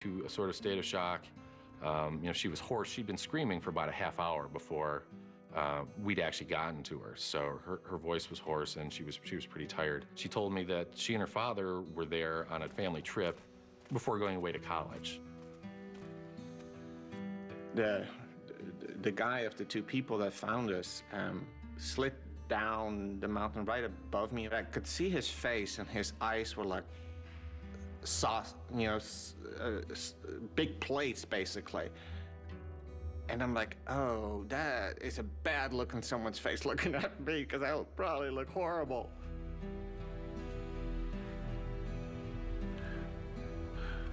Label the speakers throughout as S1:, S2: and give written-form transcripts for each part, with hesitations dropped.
S1: to a sort of state of shock. She was hoarse. She'd been screaming for about a half hour before we'd actually gotten to her. So her voice was hoarse and she was pretty tired. She told me that she and her father were there on a family trip before going away to college.
S2: The guy of the two people that found us slid down the mountain right above me. I could see his face, and his eyes were like sauce, big plates, basically. And I'm like, oh, that is a bad look on someone's face looking at me, because I'll probably look horrible.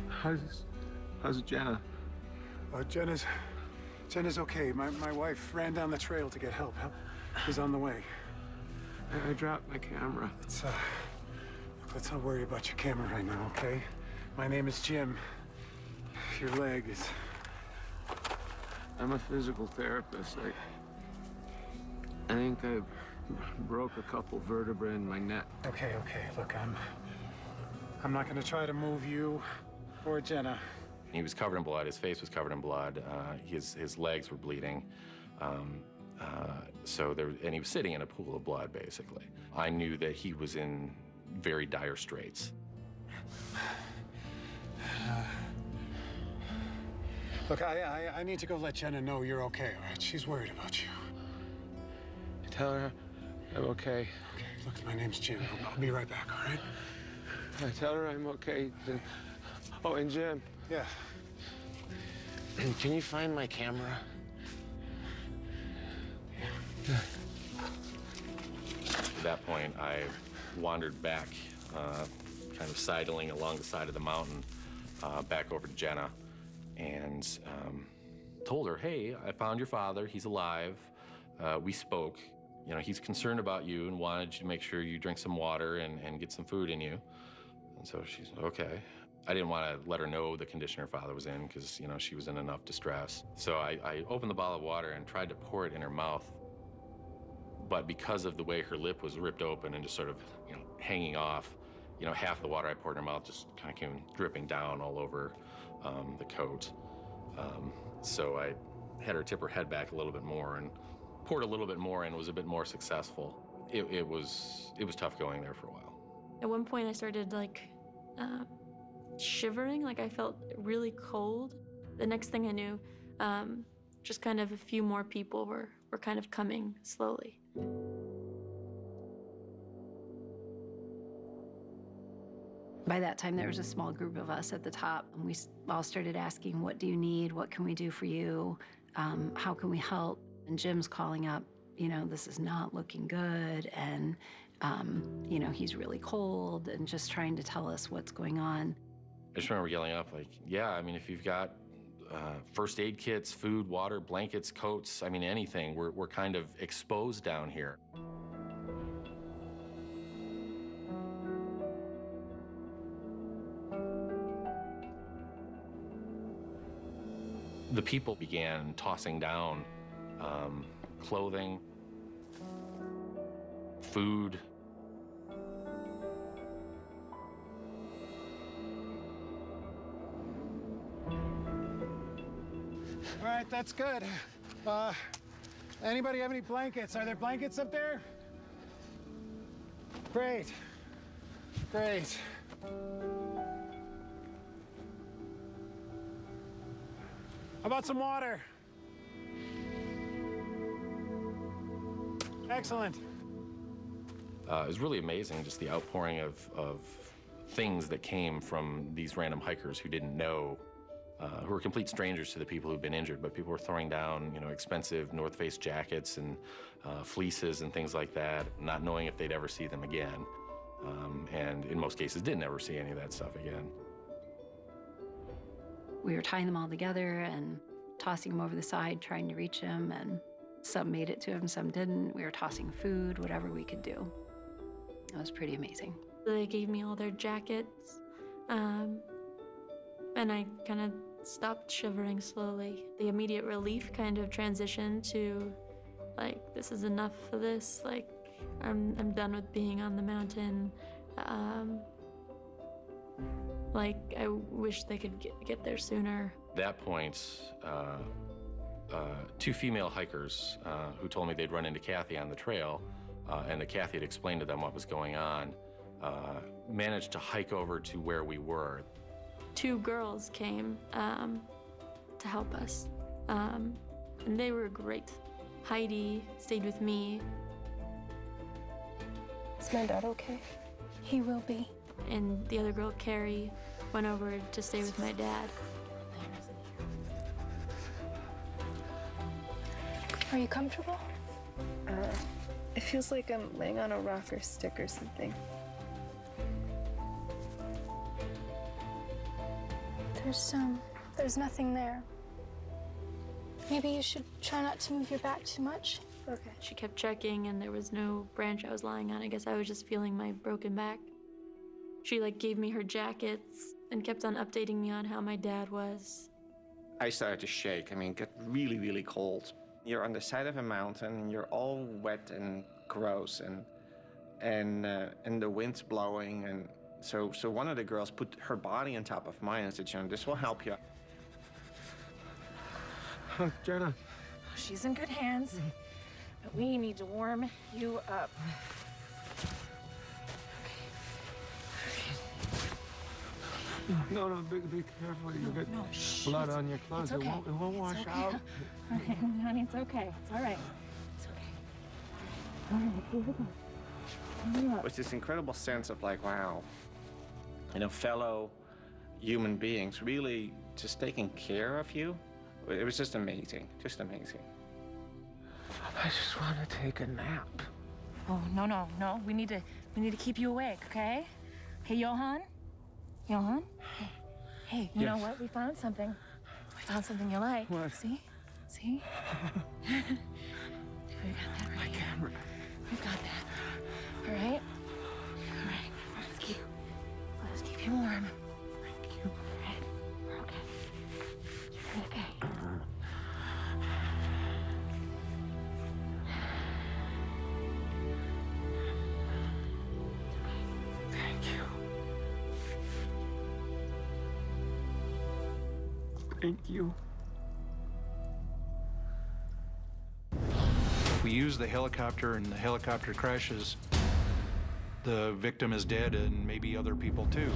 S3: How's Jenna?
S4: Jenna's okay. My wife ran down the trail to get help. Help is on the way.
S3: I dropped my camera.
S4: Let's not worry about your camera right now, okay? My name is Jim. Your leg is...
S3: I'm a physical therapist. I think I broke a couple vertebrae in my neck.
S4: Okay. Look, I'm not gonna try to move you or Jenna.
S1: He was covered in blood. His face was covered in blood. His legs were bleeding. And he was sitting in a pool of blood, basically. I knew that he was in very dire straits.
S4: Look, I need to go let Jenna know you're okay, all right? She's worried about you.
S3: Tell her I'm okay.
S4: Okay, look, my name's Jim. I'll be right back, all right?
S3: I tell her I'm okay. Oh, and Jim.
S4: Yeah.
S2: Can you find my camera?
S1: At that point, I wandered back, kind of sidling along the side of the mountain, back over to Jenna, and told her, hey, I found your father. He's alive. We spoke. He's concerned about you and wanted you to make sure you drink some water and get some food in you. And so she said, okay. I didn't want to let her know the condition her father was in because, she was in enough distress. So I opened the bottle of water and tried to pour it in her mouth. But because of the way her lip was ripped open and just sort of, hanging off, half the water I poured in her mouth just kind of came dripping down all over the coat. So I had her tip her head back a little bit more and poured a little bit more and was a bit more successful. It was tough going there for a while.
S5: At one point I started shivering, I felt really cold. The next thing I knew, just kind of a few more people were kind of coming slowly.
S6: By that time, there was a small group of us at the top, and we all started asking, what do you need? What can we do for you? How can we help? And Jim's calling up, this is not looking good, and, he's really cold, and just trying to tell us what's going on.
S1: I just remember yelling up, if you've got first aid kits, food, water, blankets, coats, anything, we're kind of exposed down here. The people began tossing down clothing, food.
S4: All right, that's good. Anybody have any blankets? Are there blankets up there? Great. How about some water? Excellent.
S1: It was really amazing, just the outpouring of things that came from these random hikers who didn't know, who were complete strangers to the people who'd been injured, but people were throwing down, expensive North Face jackets and fleeces and things like that, not knowing if they'd ever see them again. And in most cases, didn't ever see any of that stuff again.
S6: We were tying them all together and tossing them over the side, trying to reach him, and some made it to him, some didn't. We were tossing food, whatever we could do. It was pretty amazing.
S5: They gave me all their jackets, and I kind of stopped shivering slowly. The immediate relief kind of transitioned to, this is enough of this. I'm done with being on the mountain. Like, I wish they could get there sooner.
S1: At that point, two female hikers who told me they'd run into Kathy on the trail, and that Kathy had explained to them what was going on, managed to hike over to where we were.
S5: Two girls came to help us, and they were great. Heidi stayed with me.
S7: Is my dad okay? He will be.
S5: And the other girl, Carrie, went over to stay with my dad.
S7: Are you comfortable? It feels like I'm laying on a rocker stick or something. There's nothing there. Maybe you should try not to move your back too much. Okay.
S5: She kept checking, and there was no branch I was lying on. I guess I was just feeling my broken back. She gave me her jackets and kept on updating me on how my dad was.
S2: I started to shake. I mean, it got really, really cold. You're on the side of a mountain, and you're all wet and gross, and the wind's blowing, and so one of the girls put her body on top of mine and said, "Jenna, this will help you."
S3: Jenna.
S8: She's in good hands, but we need to warm you up.
S3: No, be careful. You get blood on your clothes.
S8: It's okay.
S3: It won't wash out.
S8: All right, honey, it's okay. It's all right. It's okay. All right, here we go.
S2: It was this incredible sense of wow, fellow human beings really just taking care of you. It was just amazing, just amazing.
S3: I just want to take a nap.
S8: Oh, no. We need to keep you awake, okay? Hey, Johan? Hey, you know what? We found something. We found something you like.
S3: What?
S8: See? We got that right.
S3: My camera.
S8: We got that. All right? Let's keep you warm.
S3: Thank you.
S8: All right? We're okay. You're okay.
S3: Thank you. Thank you.
S9: If we use the helicopter and the helicopter crashes, the victim is dead and maybe other people too.